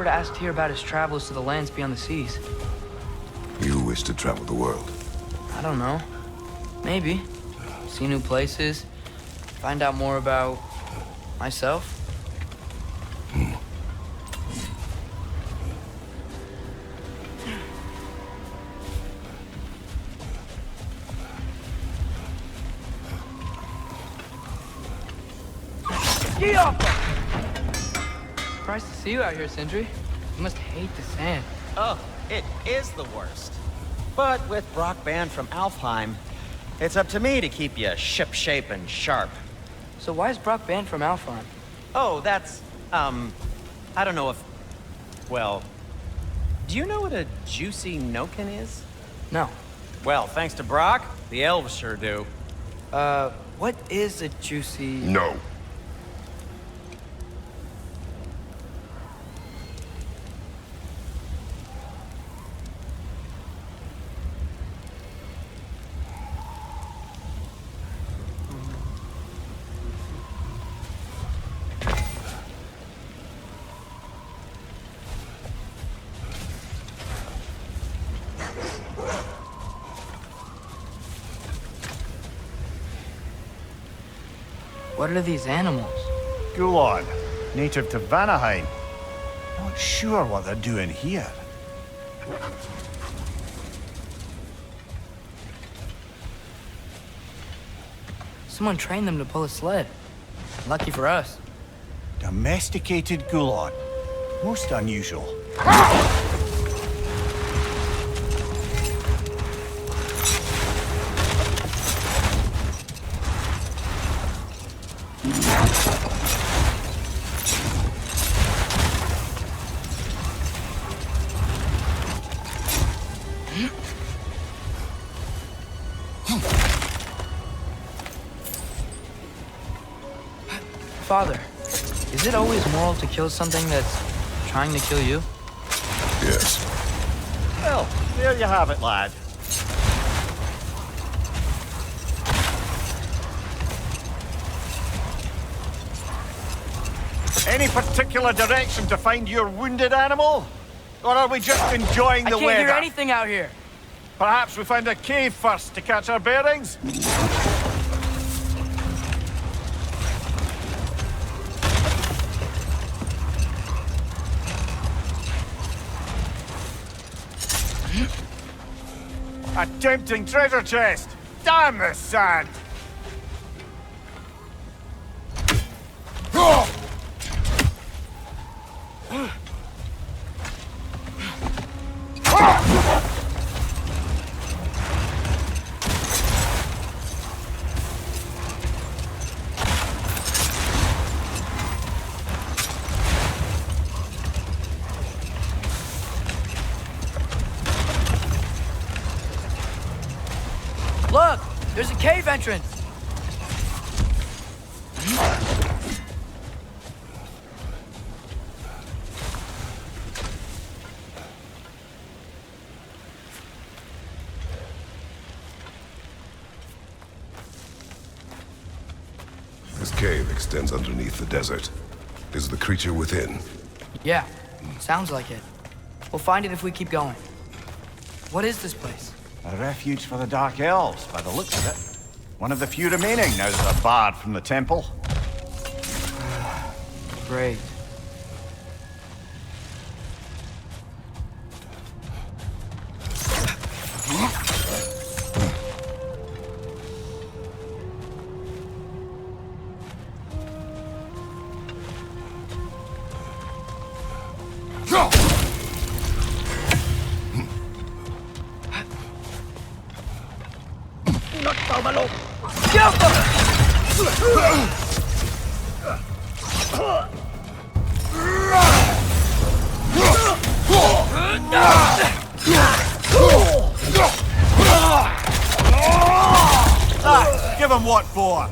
remember to ask Tyr about his travels to the lands beyond the seas. You wish to travel the world? I don't know. Maybe. See new places. Find out more about myself. Get off! Surprised to see you out here, Sindri. You must hate the sand. Oh, it is the worst. But with Brock banned from Alfheim, it's up to me to keep you shipshape and sharp. So why is Brock banned from Alfheim? Oh, that's, I don't know if... Well, do you know what a juicy Noken is? No. Well, thanks to Brock, the elves sure do. What is a juicy... No. What are these animals? Gulon, native to Vanaheim. Not sure what they're doing here. Someone trained them to pull a sled. Lucky for us. Domesticated Gulon. Most unusual. Father, is it always moral to kill something that's trying to kill you? Yes. Well, there you have it, lad. Any particular direction to find your wounded animal? Or are we just enjoying the I can't weather? hear anything out here. Perhaps we find a cave first to catch our bearings? A tempting treasure chest! Damn the sand! Look! There's a cave entrance! This cave extends underneath the desert. Is the creature within? Yeah, sounds like it. We'll find it if we keep going. What is this place? A refuge for the Dark Elves, by the looks of it. One of the few remaining now that they're barred from the temple. Great. Give him what for?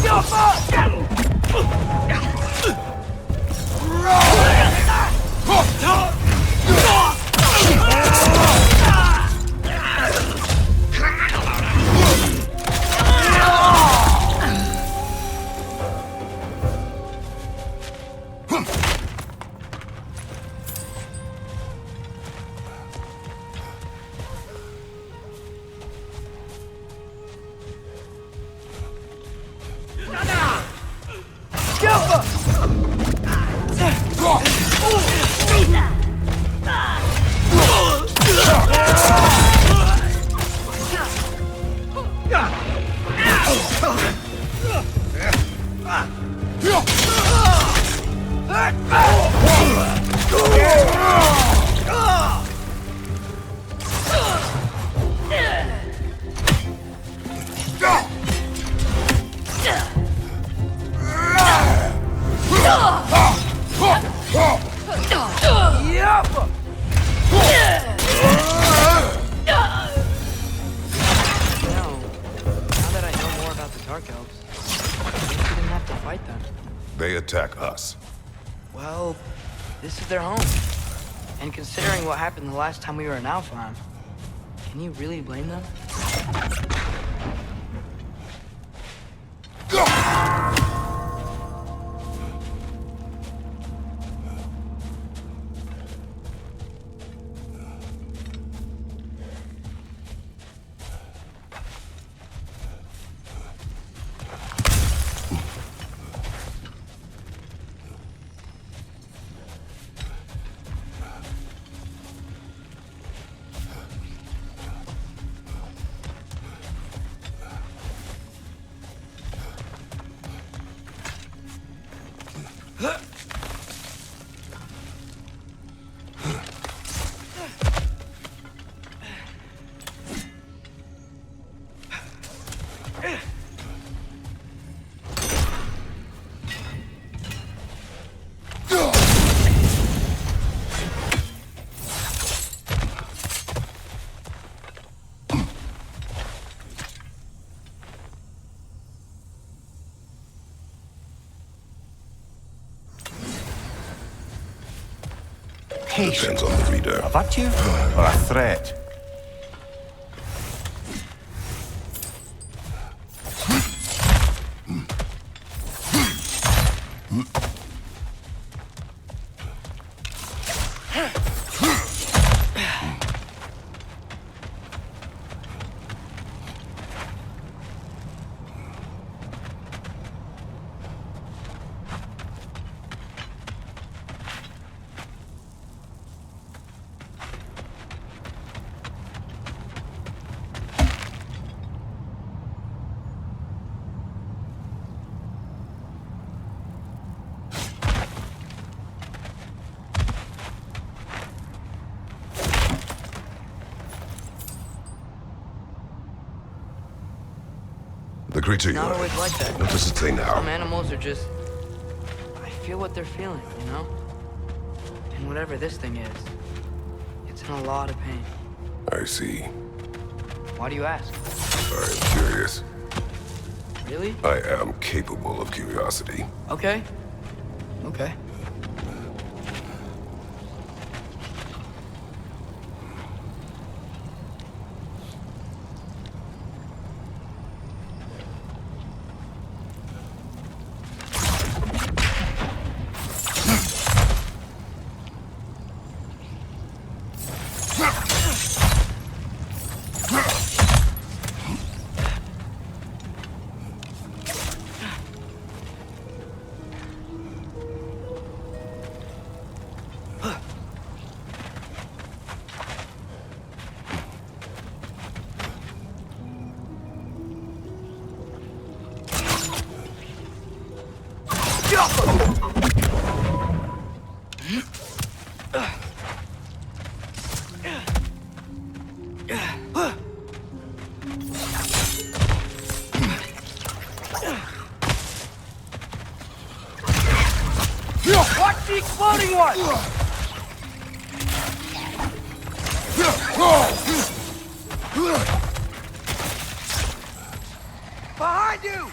Go for Alpha! Now that I know more about the Dark Elves, I guess we didn't have to fight them. They attack us. Well, this is their home. And considering what happened the last time we were in Alfheim, can you really blame them? Depends on the reader. A virtue or a threat? The creature you Not are. always like that. What does it say Some now? animals are just... I feel what they're feeling, you know? And whatever this thing is, it's in a lot of pain. I see. Why do you ask? I am curious. Really? I am capable of curiosity. Okay. Okay. Watch the exploding one! Behind you!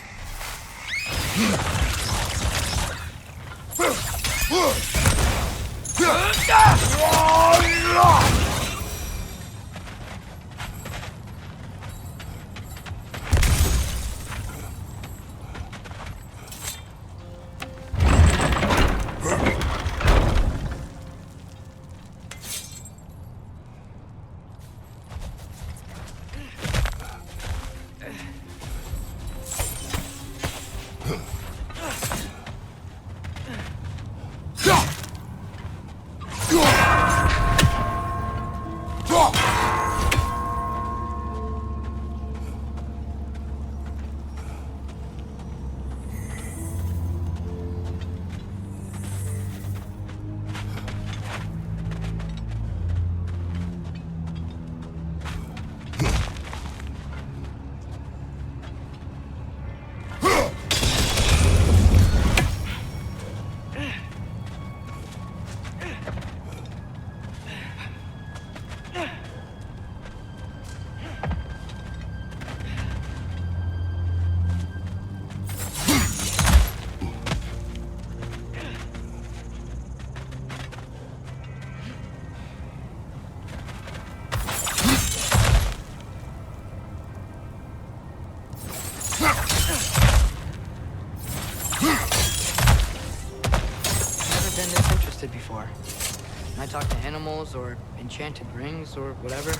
elves or enchanted rings or whatever?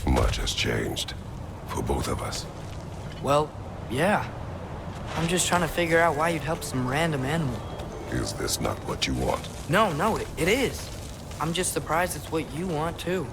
Much has changed. For both of us. Well, yeah. I'm just trying to figure out why you'd help some random animal. Is this not what you want? No, it is. I'm just surprised it's what you want, too.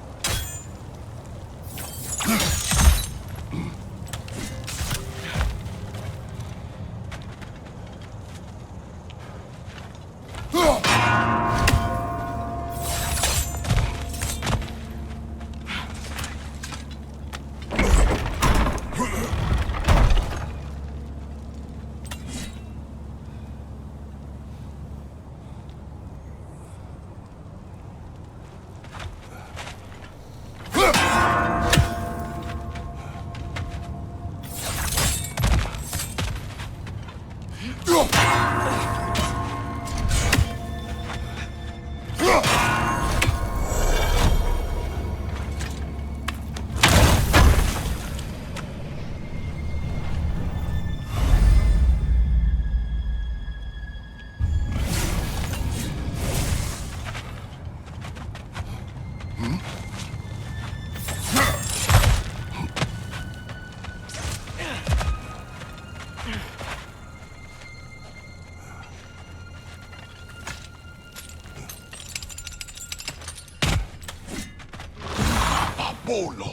Bolo!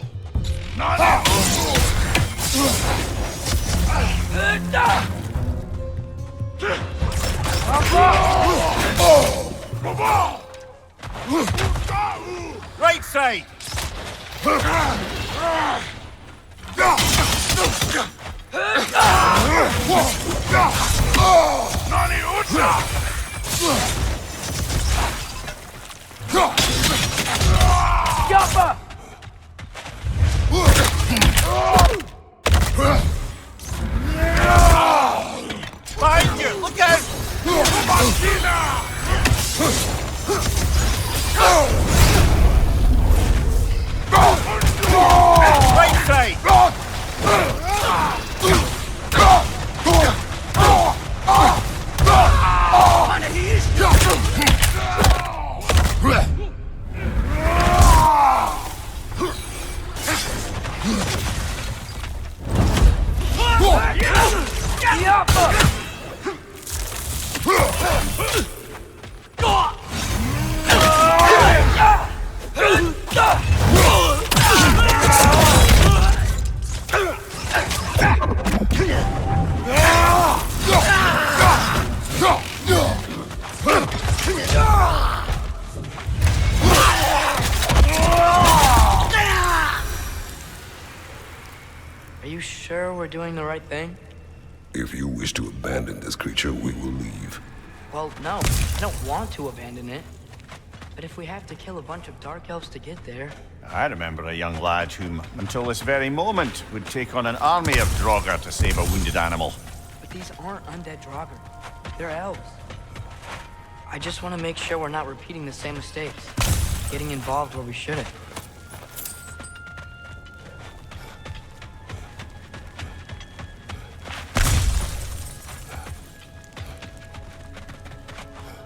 Right side! Behind you! Look out! Right side! Are you sure we're doing the right thing? If you wish to abandon this creature, we will leave. Well, no, I don't want to abandon it. But if we have to kill a bunch of dark elves to get there... I remember a young lad whom, until this very moment, would take on an army of Draugr to save a wounded animal. But these aren't undead Draugr. They're elves. I just want to make sure we're not repeating the same mistakes. Getting involved where we shouldn't.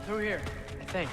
Through here, I think.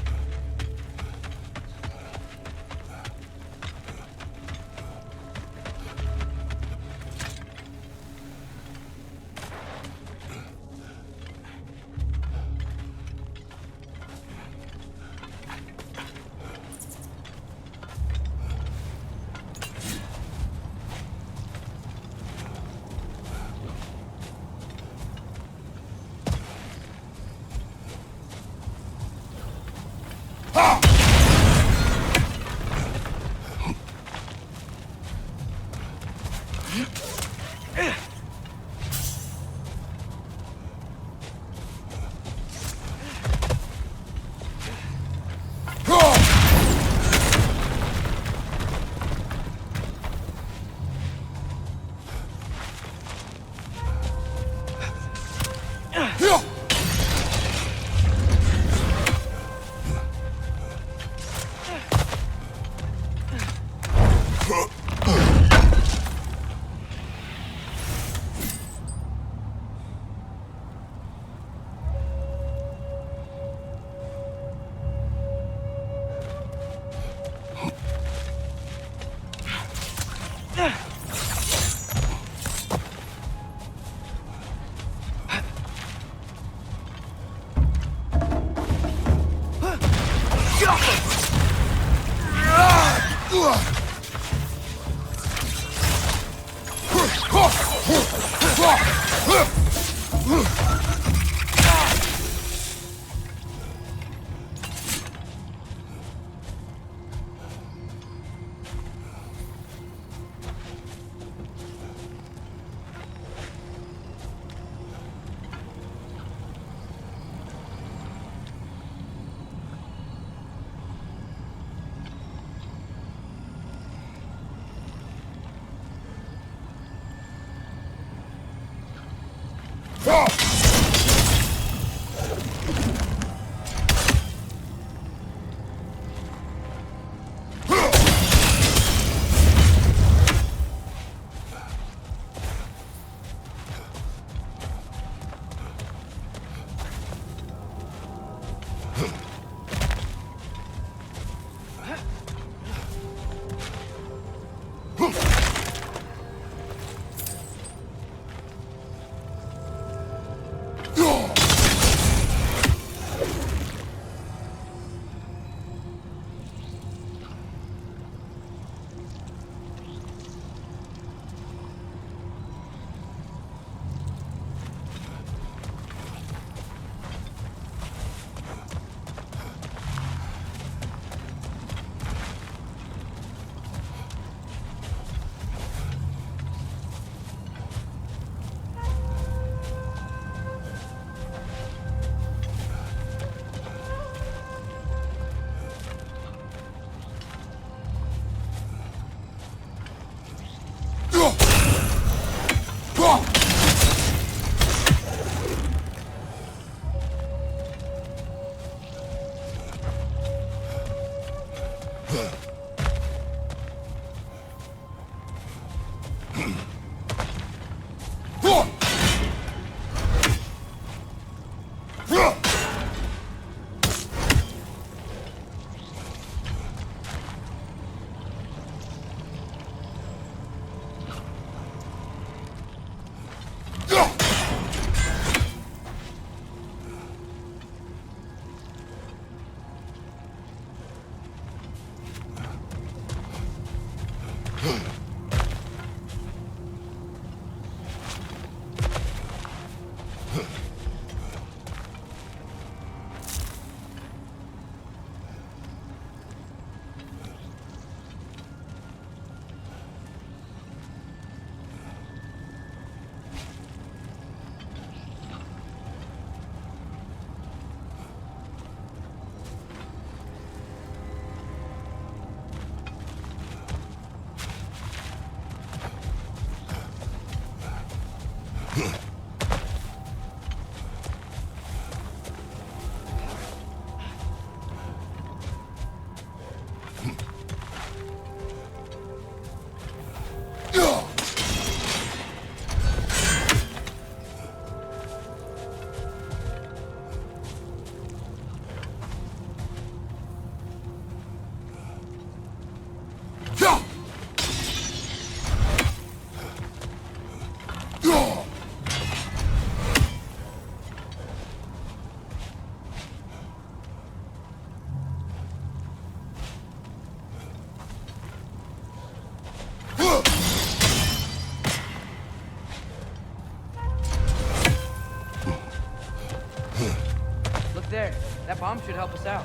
There. That bomb should help us out.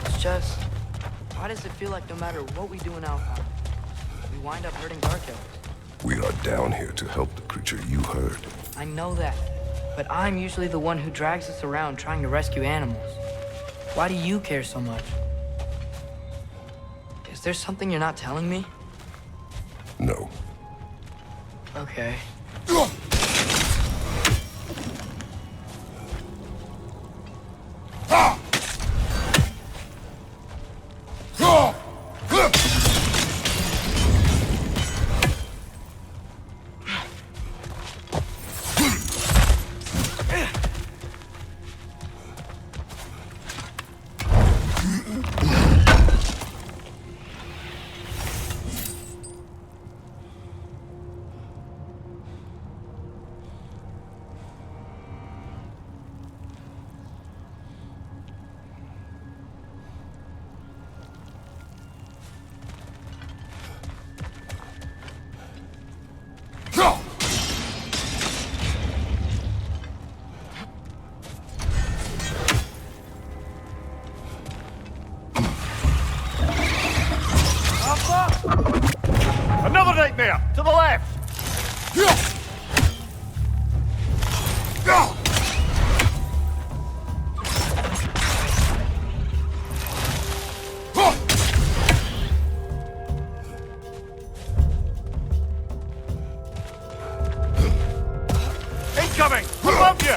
It's just... why does it feel like no matter what we do in Alpha, we wind up hurting Dark Elves? We are down here to help the creature you heard. I know that, but I'm usually the one who drags us around trying to rescue animals. Why do you care so much? Is there something you're not telling me? No. Okay. Another nightmare! To the left! Incoming! Above you!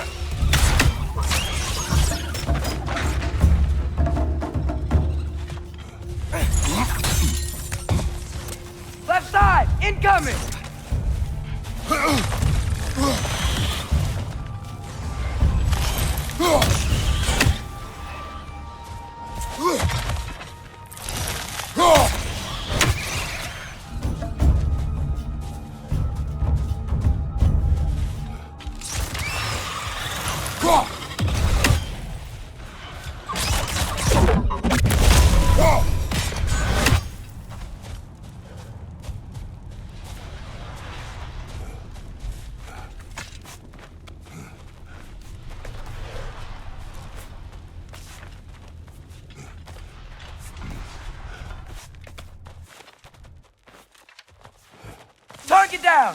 Left side! Incoming! Target down!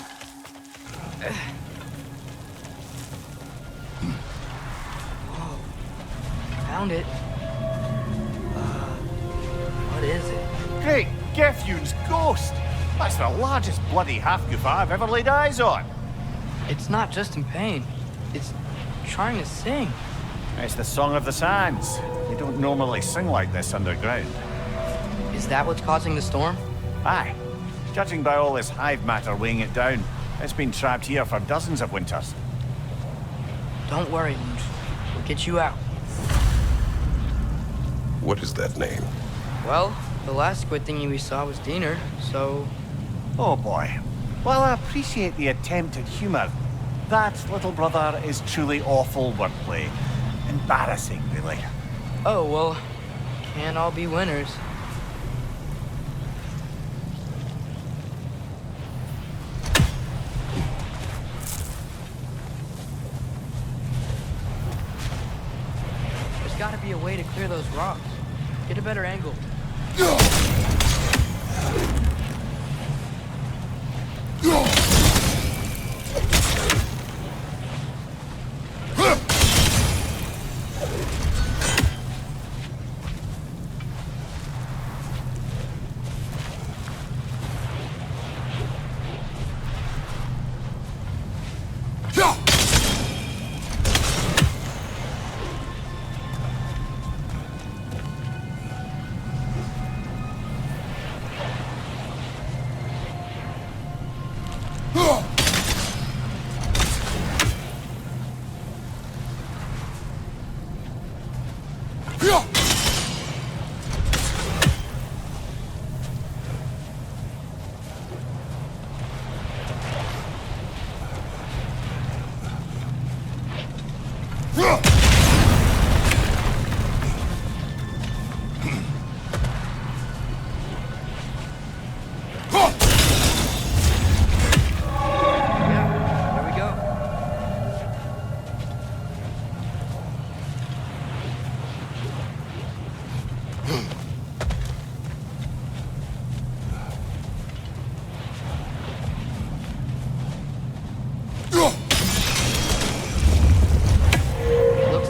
Whoa. Found it. What is it? Great Gefyun's ghost! That's the largest bloody half-goof I've ever laid eyes on. It's not just in pain. It's trying to sing. It's the Song of the Sands. They don't normally sing like this underground. Is that what's causing the storm? Aye. Judging by all this hive matter weighing it down, it's been trapped here for dozens of winters. Don't worry, Luge. We'll get you out. What is that name? Well, the last squid thingy we saw was Diener, so... Oh boy. Well, I appreciate the attempt at humor. That, little brother, is truly awful wordplay. Embarrassing, really. Oh, well, can't all be winners. There's gotta be a way to clear those rocks. Get a better angle.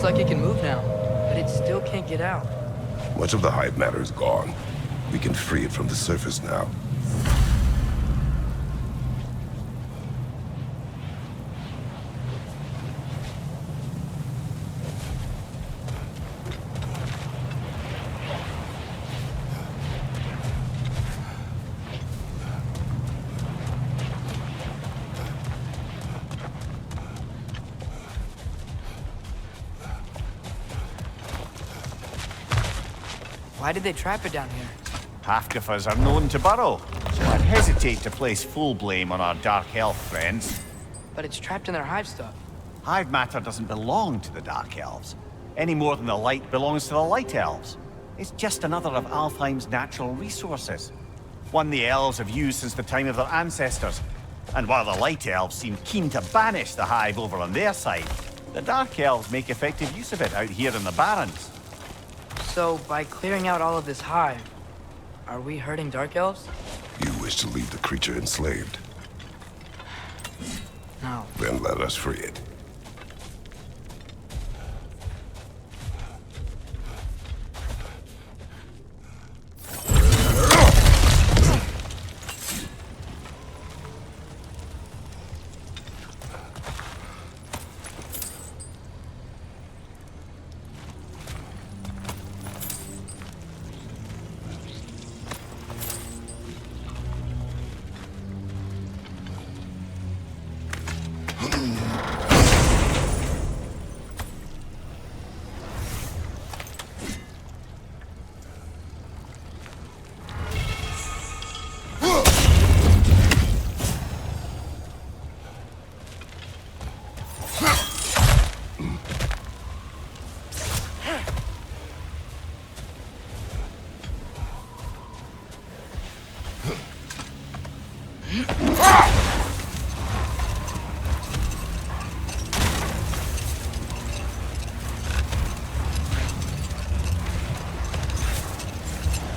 Like it can move now, but it still can't get out. Much of the hive matter is gone. We can free it from the surface now. Why did they trap it down here? Half-goofers are known to burrow, so I'd hesitate to place full blame on our dark elf friends. But it's trapped in their hive stuff. Hive matter doesn't belong to the dark elves, any more than the light belongs to the light elves. It's just another of Alfheim's natural resources. One the elves have used since the time of their ancestors. And while the light elves seem keen to banish the hive over on their side, the dark elves make effective use of it out here in the Barrens. So, by clearing out all of this hive, are we hurting Dark Elves? You wish to leave the creature enslaved? No. Then let us free it.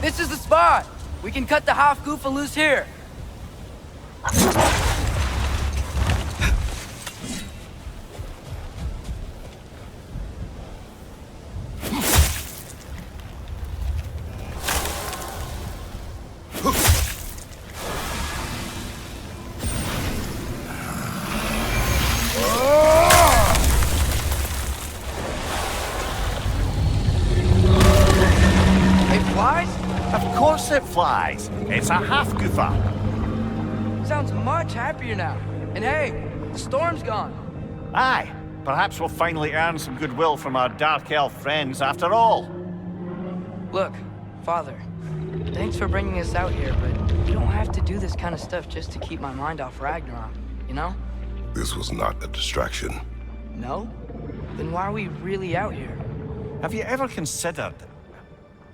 This is the spot! We can cut the half goofa loose here. It flies? Of course it flies. It's a half goofa. Sounds much happier now. And hey, the storm's gone. Aye, perhaps we'll finally earn some goodwill from our dark elf friends after all. Look, Father, thanks for bringing us out here, but you don't have to do this kind of stuff just to keep my mind off Ragnarok, you know? This was not a distraction. No? Then why are we really out here? Have you ever considered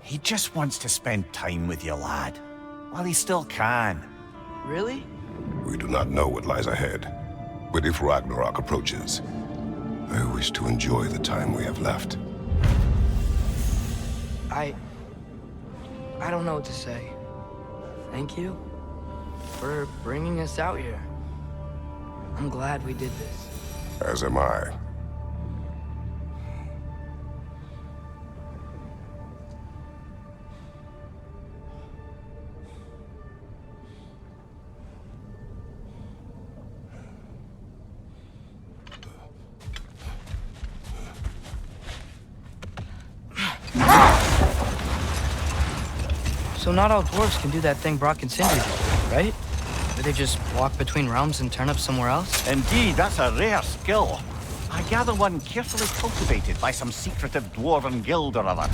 he just wants to spend time with you, lad, while he still can? Really? We do not know what lies ahead. But if Ragnarok approaches, I wish to enjoy the time we have left. I don't know what to say. Thank you for bringing us out here. I'm glad we did this. As am I. So not all dwarves can do that thing Brock and Cindy did, right? Do they just walk between realms and turn up somewhere else? Indeed, that's a rare skill. I gather one carefully cultivated by some secretive dwarven guild or other.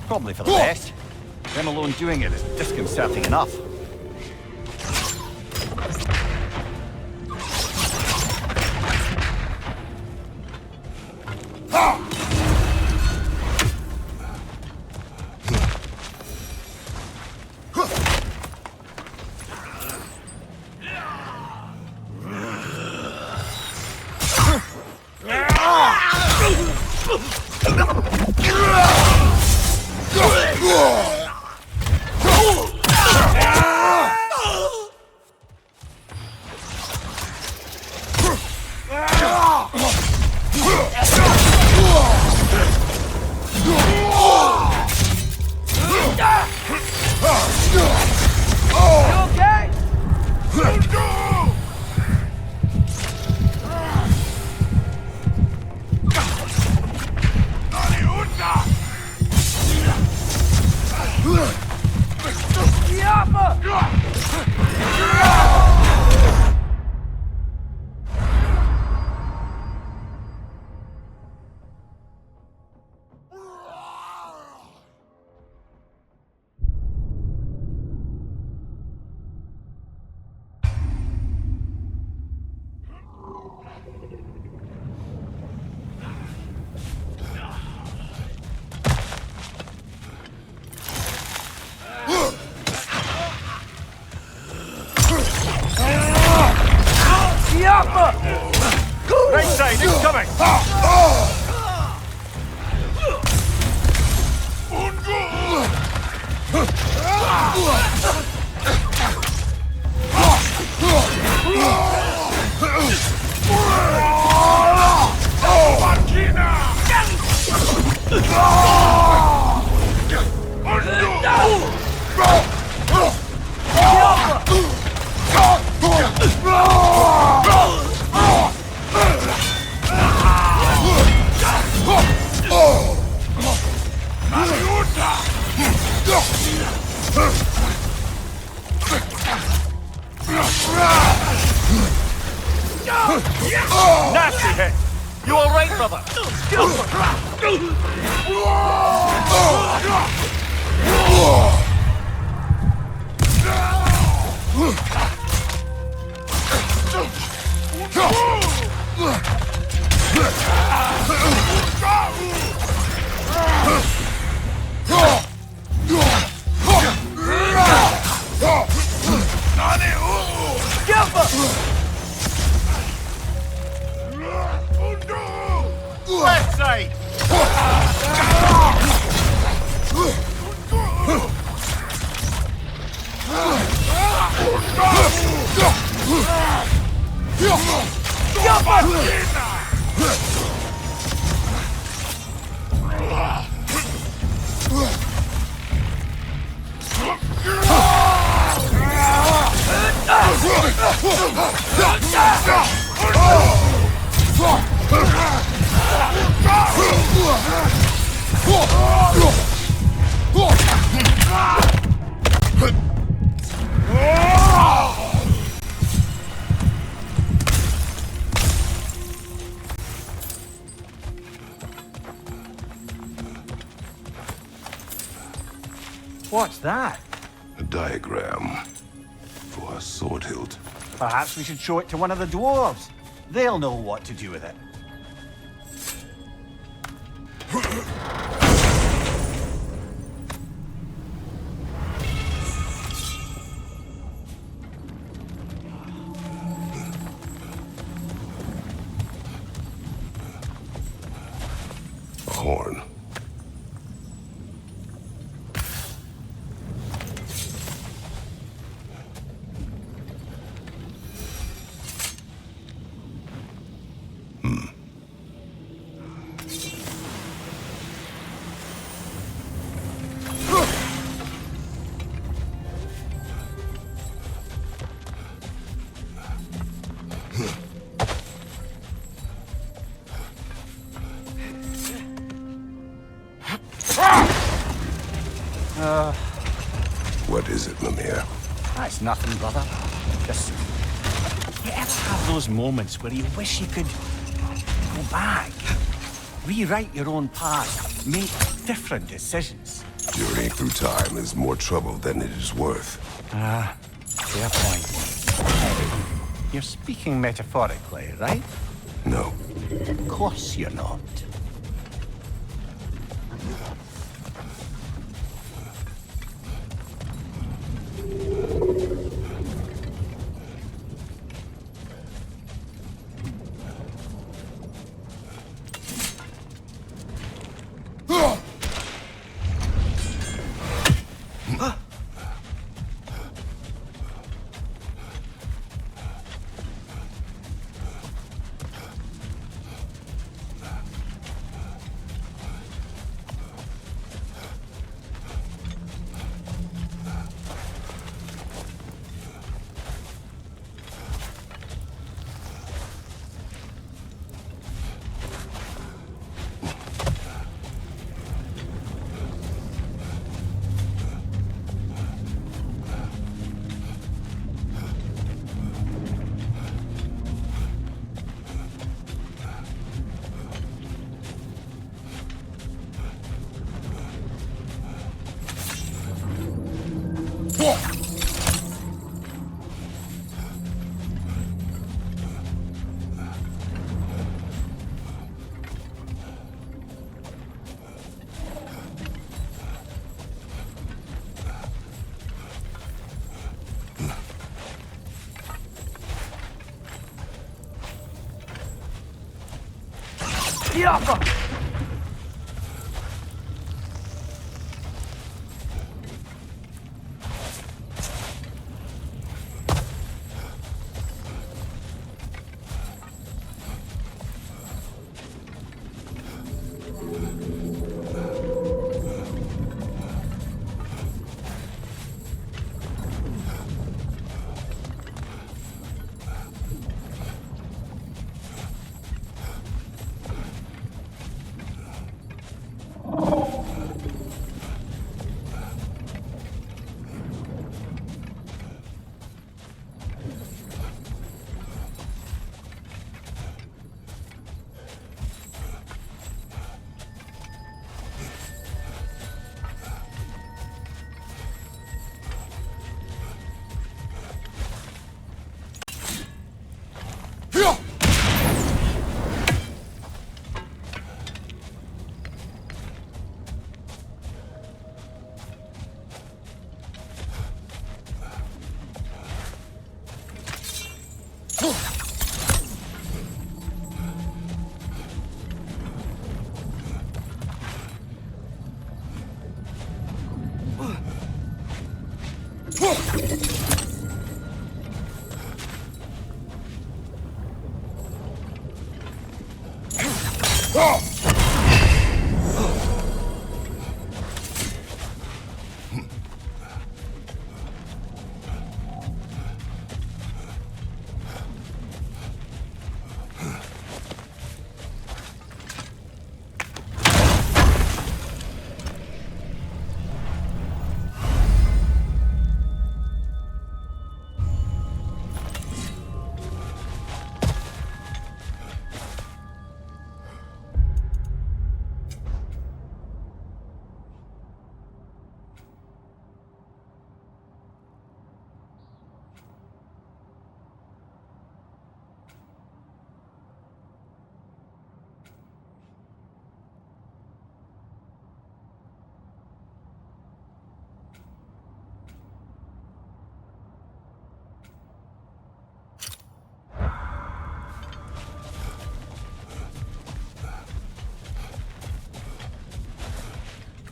Probably for the best. Them alone doing it is disconcerting enough. Nasty hit! You alright, brother? Left side! What's that? A diagram for a sword hilt. Perhaps we should show it to one of the dwarves. They'll know what to do with it. A horn. What is it, Mimir? That's nothing, brother. Just... You ever have those moments where you wish you could go back? Rewrite your own past, make different decisions? Journeying through time is more trouble than it is worth. Fair point. You're speaking metaphorically, right? No. Of course you're not.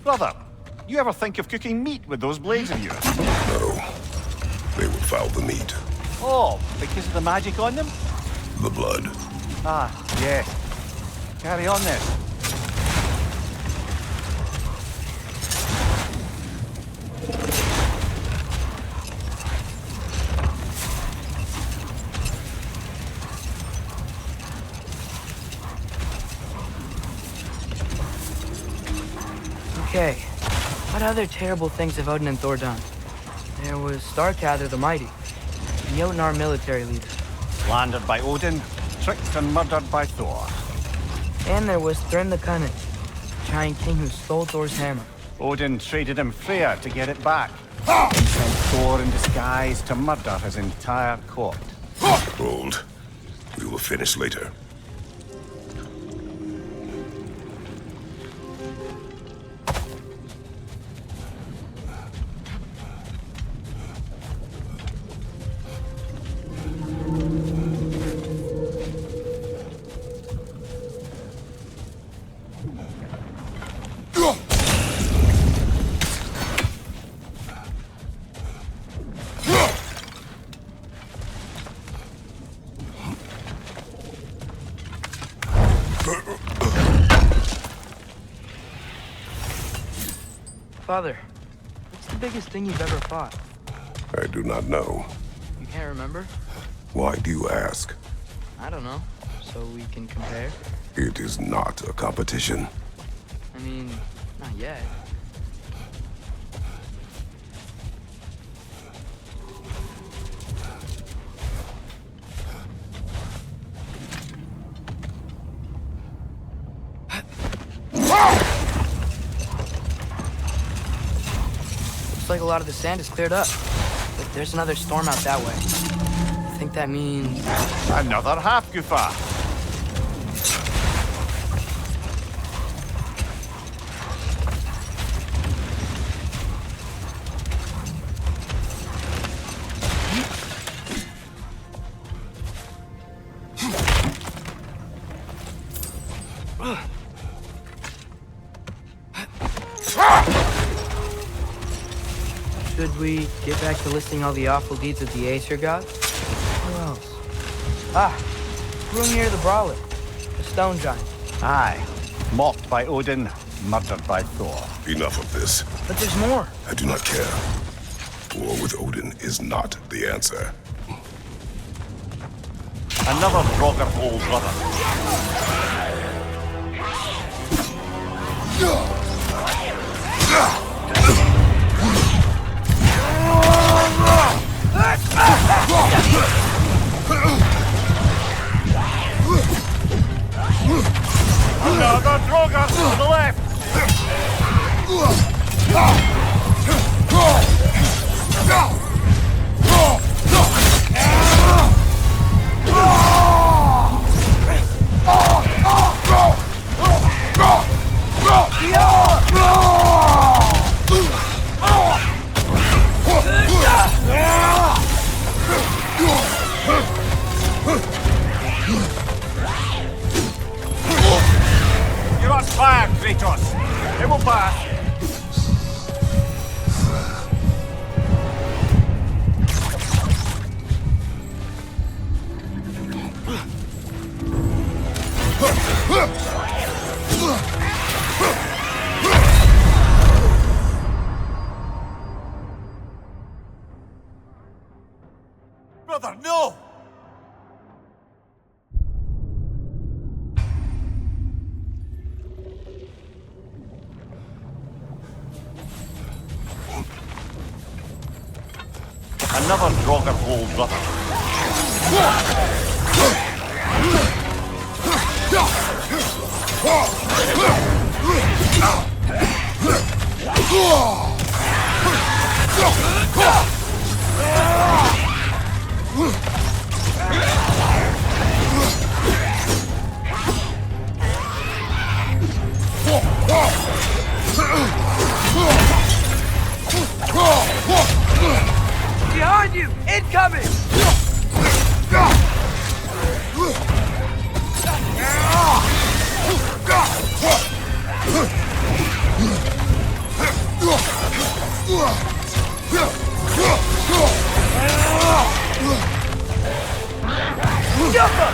Brother, you ever think of cooking meat with those blades of yours? No. They would foul the meat. Oh, because of the magic on them? The blood. Ah, yes. Carry on then. Okay, what other terrible things have Odin and Thor done? There was Starkather the Mighty, Jotnar military leader. Landed by Odin, tricked and murdered by Thor. And there was Thrym the Cunning, giant king who stole Thor's hammer. Odin traded him Freya to get it back. And sent Thor in disguise to murder his entire court. Hold. We will finish later. Father, what's the biggest thing you've ever fought? I do not know. You can't remember? Why do you ask? I don't know. So we can compare? It is not a competition. I mean, not yet. Looks like a lot of the sand is cleared up. But there's another storm out that way. I think that means... Another half Gufa. Should we get back to listing all the awful deeds of the Aesir god? Who else? Ah, Hrungnir the Brawler, the stone giant. Aye. Mocked by Odin, murdered by Thor. Enough of this. But there's more. I do not care. War with Odin is not the answer. Another Draugr old brother. Another Draugr to the left! Brother, no! Another Draugr hole, brother. Behind you! Incoming! Jump up!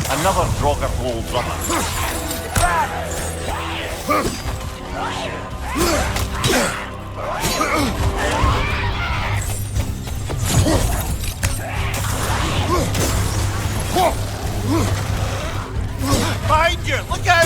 Another Draugr hole, brother. Behind you! Look out!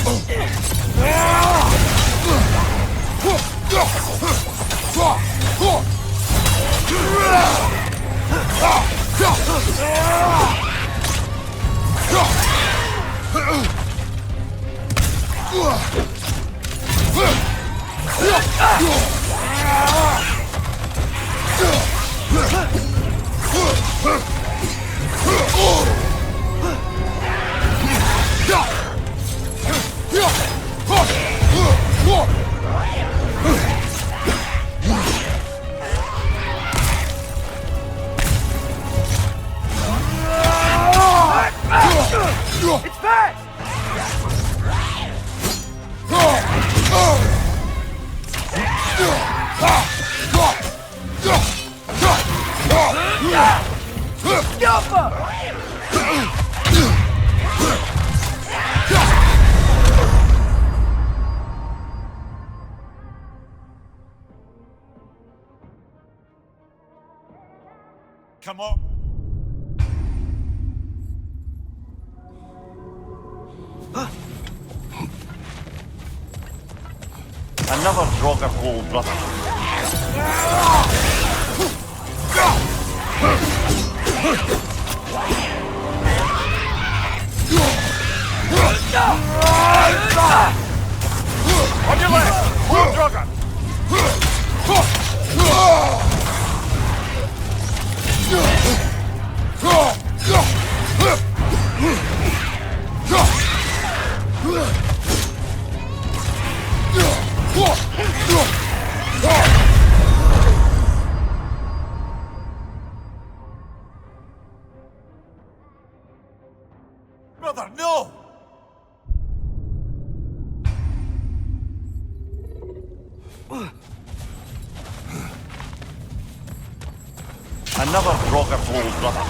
It's fast! Jump up! Come on. Another Draugr hole, brother. On your left! More Draugr! Brother, no! Another Draugr hole, brother.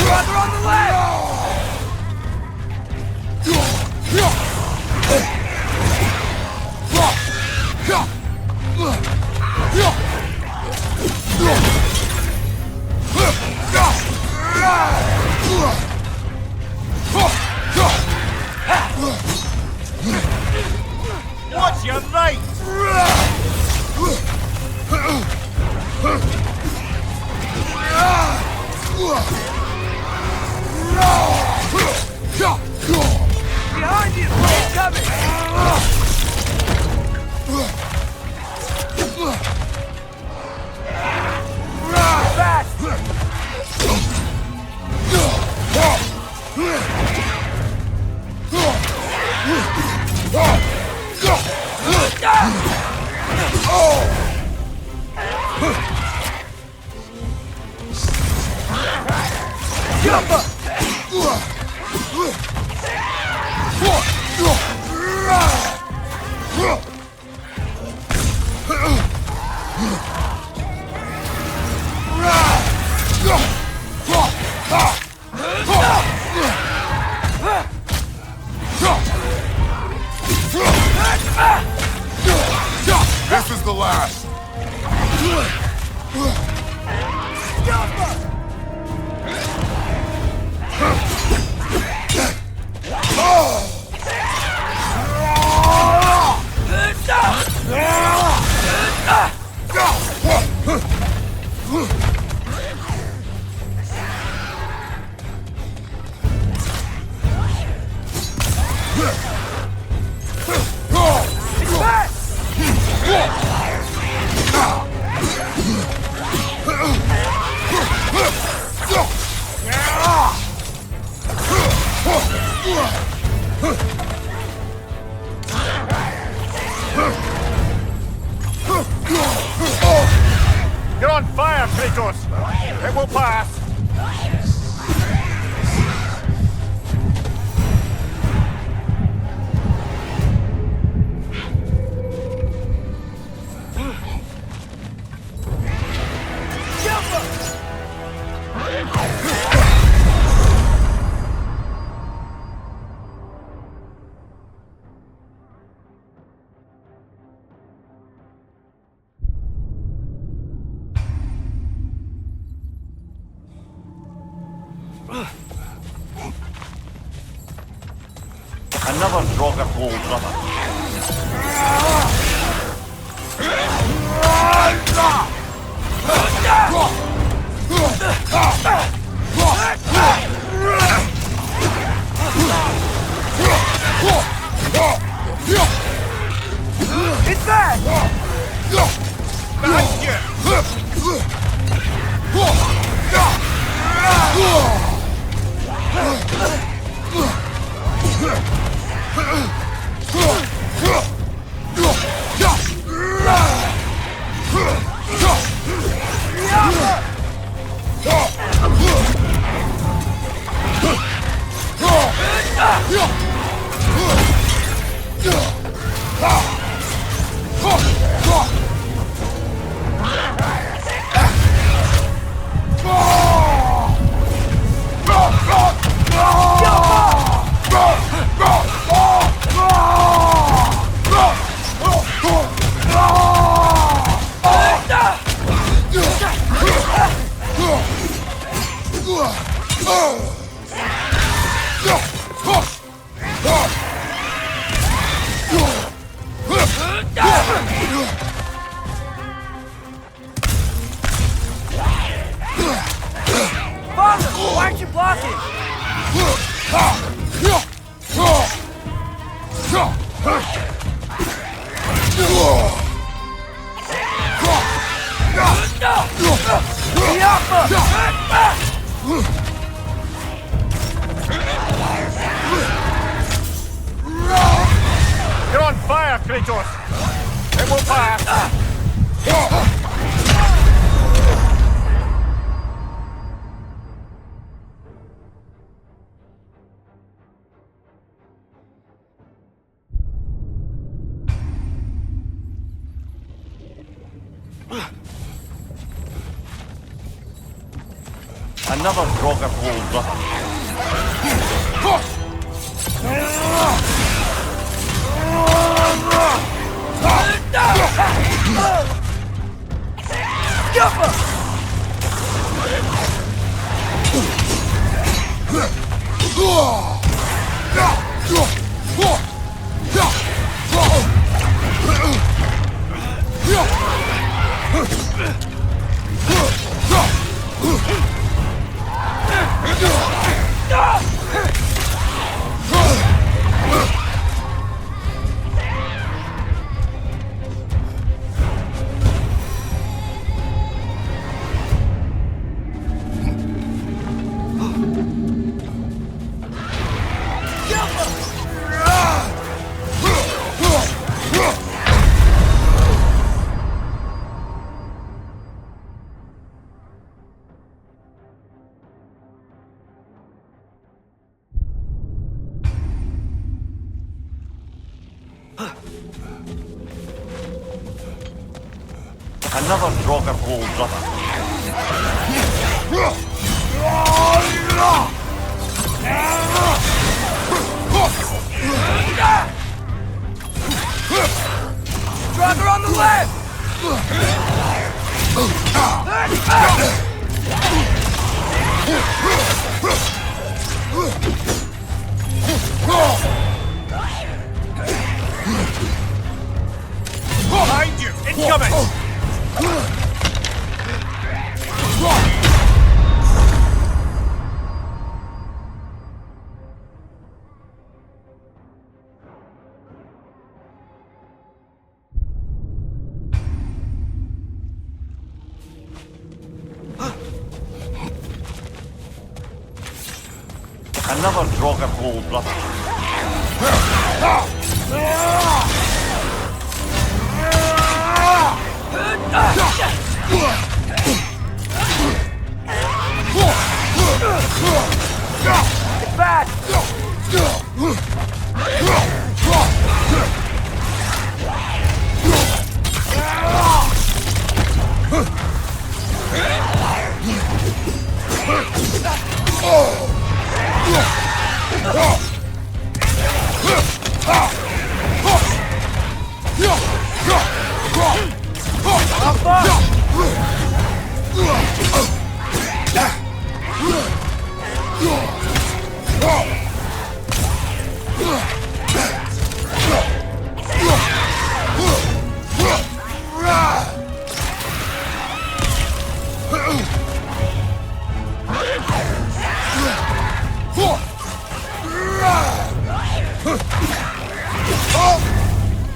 Brother on the left! Watch your right! Behind you! Incoming! Fast! the last! You're on fire, Kratos! It will pass! Another Draugr hole, brother. It's back! Father, why aren't you blocking? You're on fire, Kratos! It will pass! Another Draugr hole, brother. Another Draugr hole, brother. Draugr on the left! Behind you! Incoming! Another Draugr hole, brother. It's back!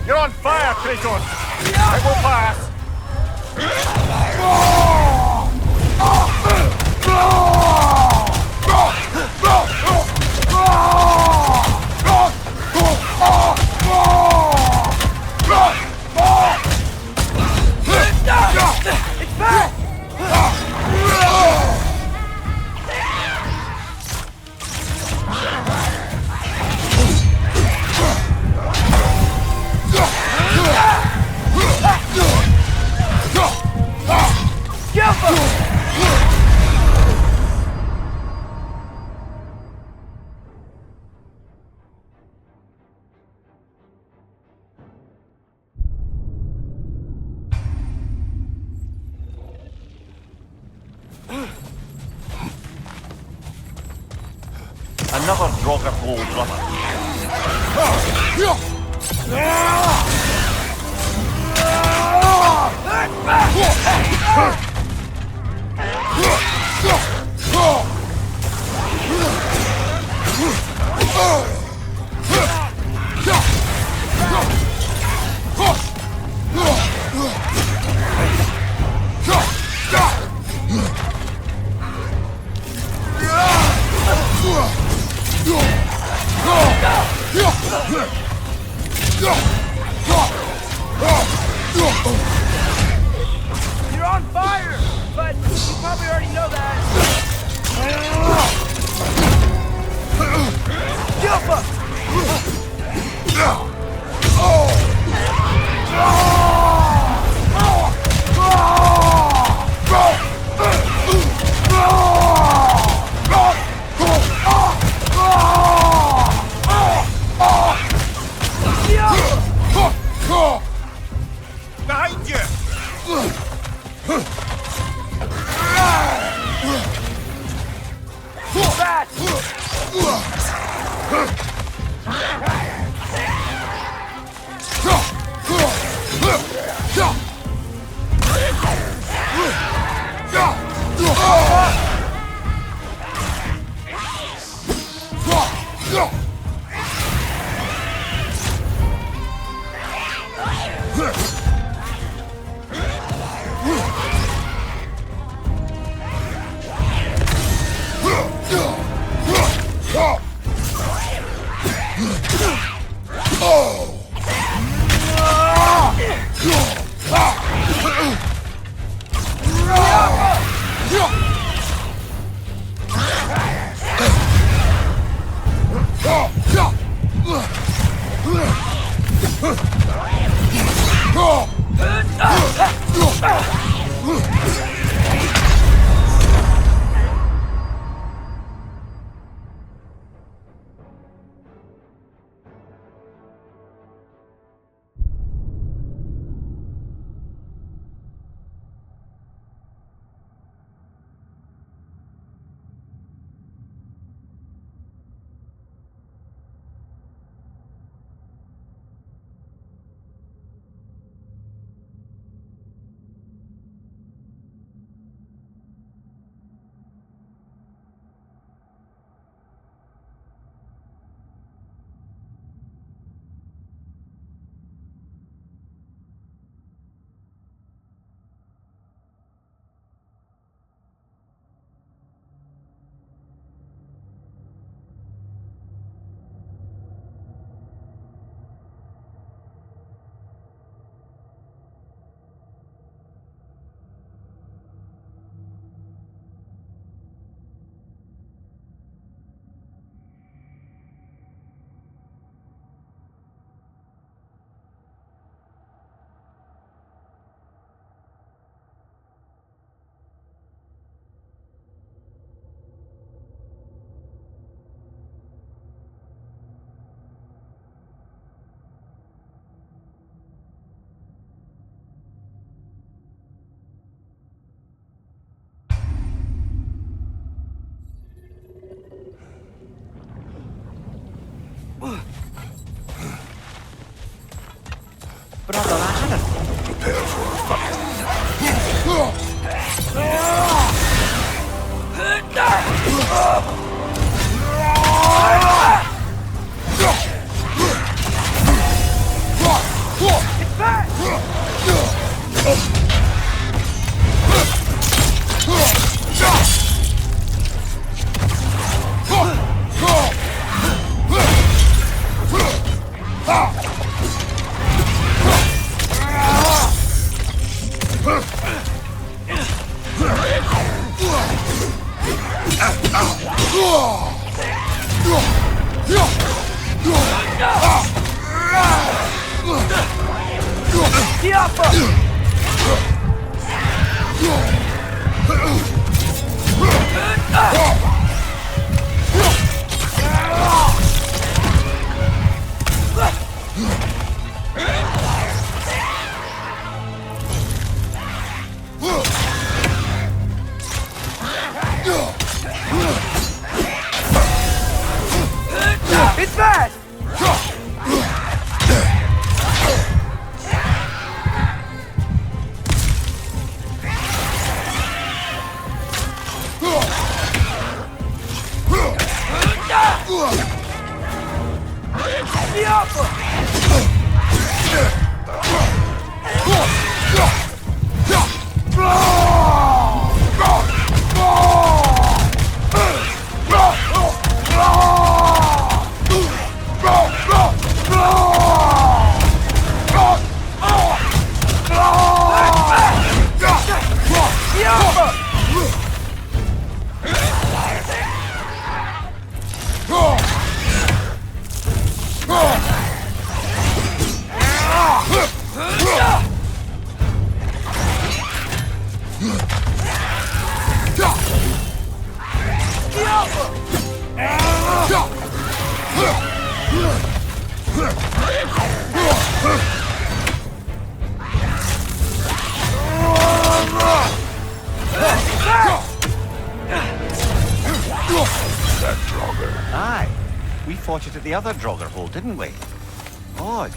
You're on fire, Kratos! It will pass! It's back! Another Draugr hole, brother. You're on fire! But you probably already know that. Behind you! Brother Adam. Prepare for a fight. It's back! It's fast! That Draugr. Aye. We fought it at the other Draugr hole, didn't we? Odd.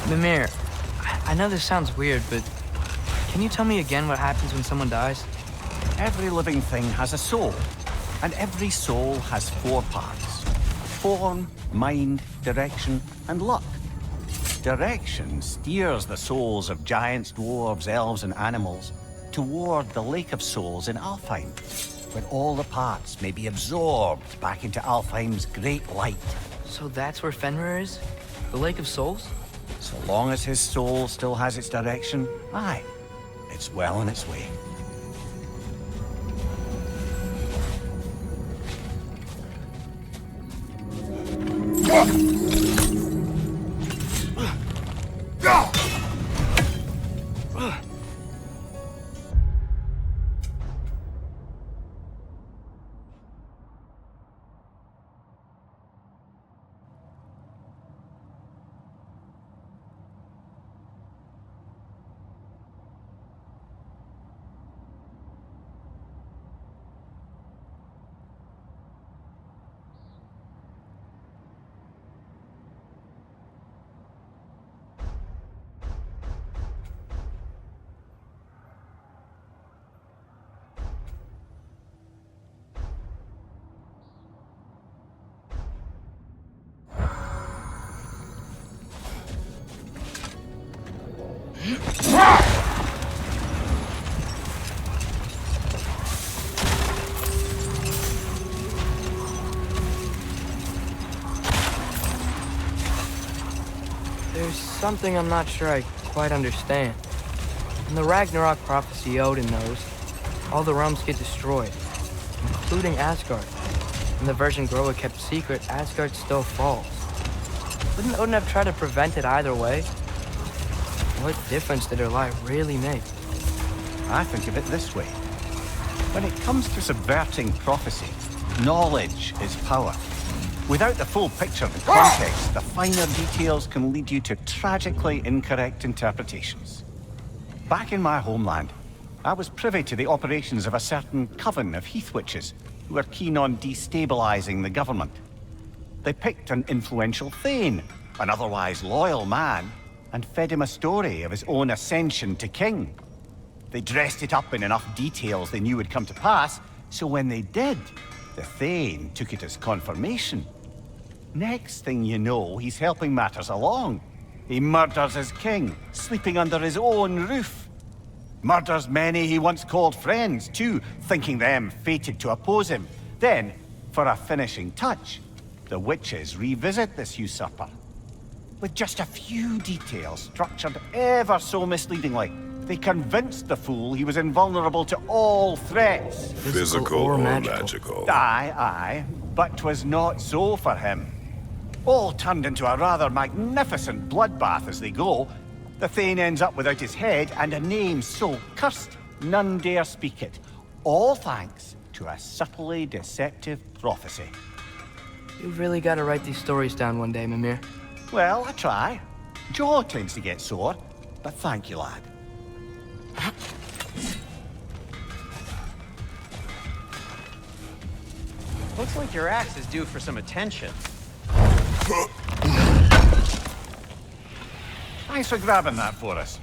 Mimir, I know this sounds weird, but can you tell me again what happens when someone dies? Every living thing has a soul, and every soul has 4 parts. Form, mind, direction, and luck. Direction steers the souls of giants, dwarves, elves, and animals toward the Lake of Souls in Alfheim, where all the parts may be absorbed back into Alfheim's great light. So that's where Fenrir is? The Lake of Souls? So long as his soul still has its direction, aye, it's well on its way. There's something I'm not sure I quite understand. In the Ragnarok prophecy Odin knows, all the realms get destroyed, including Asgard. In the version Groa kept secret, Asgard still falls. Wouldn't Odin have tried to prevent it either way? What difference did her lie really make? I think of it this way. When it comes to subverting prophecy, knowledge is power. Without the full picture and context, the finer details can lead you to tragically incorrect interpretations. Back in my homeland, I was privy to the operations of a certain coven of heath witches who were keen on destabilizing the government. They picked an influential Thane, an otherwise loyal man, and fed him a story of his own ascension to king. They dressed it up in enough details they knew would come to pass, so when they did, the Thane took it as confirmation. Next thing you know, he's helping matters along. He murders his king, sleeping under his own roof. Murders many he once called friends, too, thinking them fated to oppose him. Then, for a finishing touch, the witches revisit this usurper. With just a few details structured ever so misleadingly, they convinced the fool he was invulnerable to all threats. Physical or magical? Aye, but 'twas not so for him. All turned into a rather magnificent bloodbath as they go. The Thane ends up without his head and a name so cursed none dare speak it. All thanks to a subtly deceptive prophecy. You've really got to write these stories down one day, Mimir. Well, I try. Jaw tends to get sore, but thank you, lad. Looks like your axe is due for some attention. Thanks for grabbing that for us.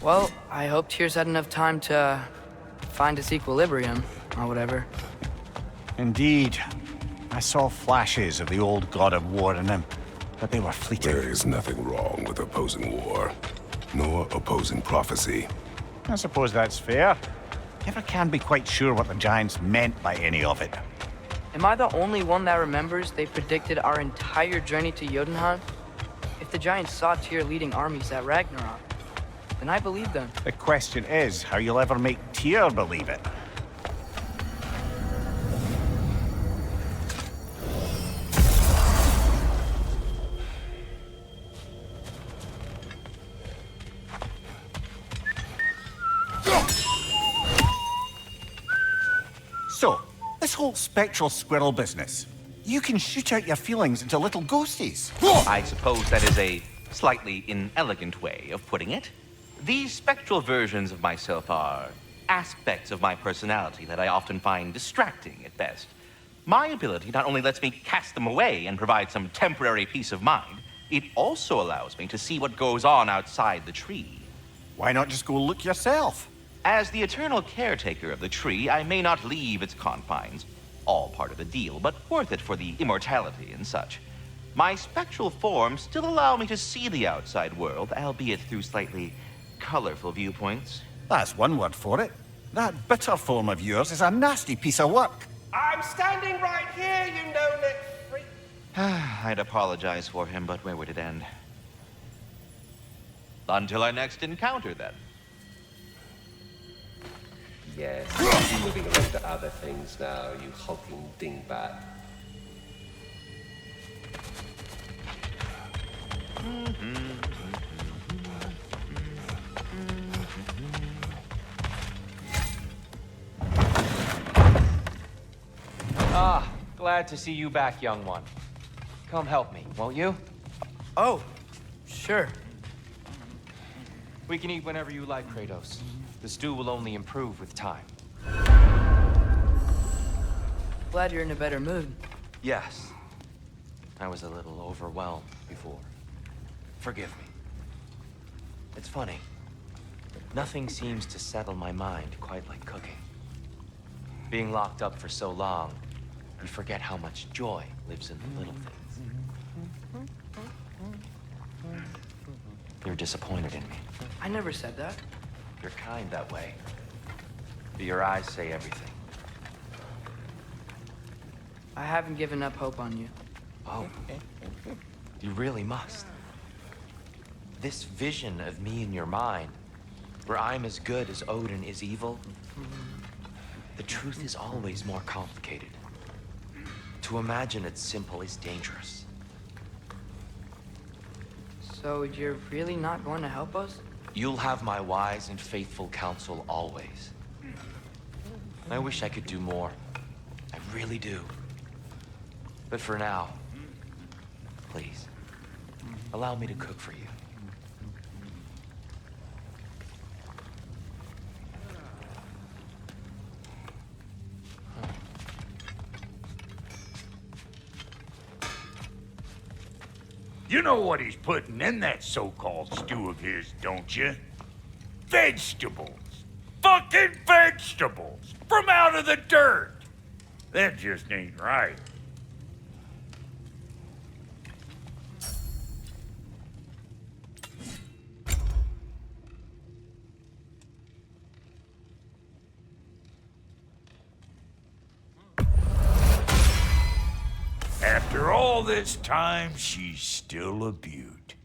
Well, I hope Tyr's had enough time to find its equilibrium, or whatever. Indeed. I saw flashes of the old god of war in him, but they were fleeting. There is nothing wrong with opposing war, nor opposing prophecy. I suppose that's fair. Never can be quite sure what the Giants meant by any of it. Am I the only one that remembers they predicted our entire journey to Jotunheim? If the Giants saw Tyr leading armies at Ragnarok, then I believe them. The question is how you'll ever make Tyr believe it. So, this whole spectral squirrel business, you can shoot out your feelings into little ghosties. I suppose that is a slightly inelegant way of putting it. These spectral versions of myself are aspects of my personality that I often find distracting at best. My ability not only lets me cast them away and provide some temporary peace of mind, it also allows me to see what goes on outside the tree. Why not just go look yourself? As the eternal caretaker of the tree, I may not leave its confines. All part of the deal, but worth it for the immortality and such. My spectral forms still allow me to see the outside world, albeit through slightly colorful viewpoints. That's one word for it. That bitter form of yours is a nasty piece of work. I'm standing right here, you no-neck freak. I'd apologize for him, but where would it end? Until our next encounter, then. Yes, you're moving on to other things now, you hulking dingbat. Ah, glad to see you back, young one. Come help me, won't you? Oh, sure. We can eat whenever you like, Kratos. The stew will only improve with time. Glad you're in a better mood. Yes. I was a little overwhelmed before. Forgive me. It's funny. Nothing seems to settle my mind quite like cooking. Being locked up for so long, you forget how much joy lives in the little things. You're disappointed in me. I never said that. You're kind that way. But your eyes say everything. I haven't given up hope on you. Oh, you really must. This vision of me in your mind, where I'm as good as Odin is evil, the truth is always more complicated. To imagine it's simple is dangerous. So you're really not going to help us? You'll have my wise and faithful counsel always. I wish I could do more. I really do. But for now, please, allow me to cook for you. You know what he's putting in that so-called stew of his, don't you? Vegetables. Fucking vegetables! From out of the dirt! That just ain't right. After all this time, she's still a beaut.